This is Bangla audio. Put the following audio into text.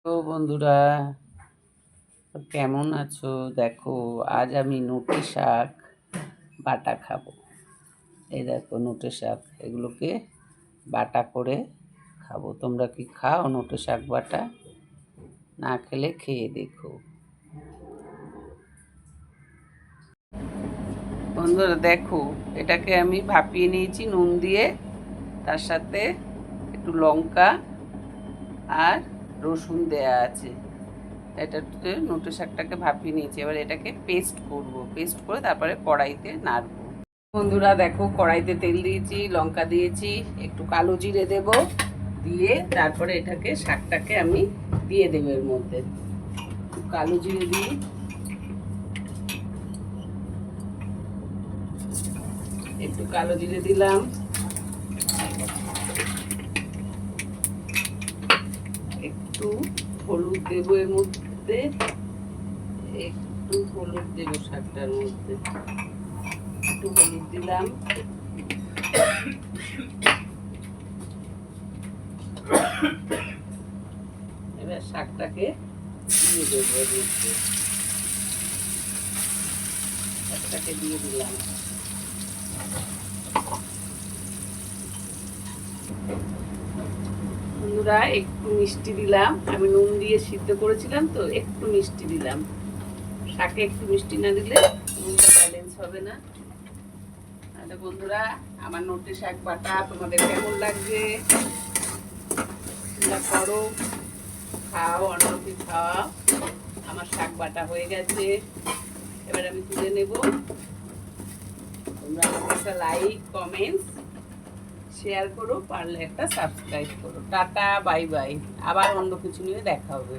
তো বন্ধুরা, কেমন আছো? দেখো, আজ আমি নোটে শাক বাটা খাবো। এই দেখো নোটে শাক, এগুলোকে বাটা করে খাবো। তোমরা কি খাও নোটে শাক বাটা? না খেলে খেয়ে দেখো। বন্ধুরা দেখো, এটাকে আমি ভাপিয়ে নিয়েছি নুন দিয়ে, তার সাথে একটু লঙ্কা আর রসুন দেয়া আছে। এটাতে নোটে শাকটাকে ভাপিয়ে নিয়েছি। এবার এটাকে পেস্ট করব, পেস্ট করে তারপরে কড়াইতে নাড়বো। বন্ধুরা দেখো, কড়াইতে তেল দিয়েছি, লঙ্কা দিয়েছি, একটু কালো জিরে দেব, দিয়ে তারপরে এটাকে শাকটাকে আমি দিয়ে দেবো এর মধ্যে। কালো জিরে দিই, একটু কালো জিরে দিলাম, একটু হলুদ দেবো এর মধ্যে, একটু হলুদ দেবো শাকটার মধ্যে, একটু হলুদ দিলাম, এবার শাকটাকে দিয়ে দেবো এর মধ্যে। শাকটাকে দিয়ে দিলাম। বন্ধুরা একটু মিষ্টি দিলাম, আমি নুন দিয়ে সিদ্ধ করেছিলাম তো, একটু মিষ্টি দিলাম। শাকে একটু মিষ্টি না দিলে নুনটা ব্যালেন্স হবে না। আচ্ছা বন্ধুরা, আমার নোটে শাক বাটা তোমাদের কেমন লাগছে? তোমরা করো, খাও, অন্যকে খাওয়াও। আমার শাক বাটা হয়ে গেছে, এবার আমি তুলে নেব। তোমরা আমাকে একটা লাইক, কমেন্টস, শেয়ার করো, পারলে একটা সাবস্ক্রাইব করো। Tata, bye bye. আবার অন্য কিছু নিয়ে দেখা হবে।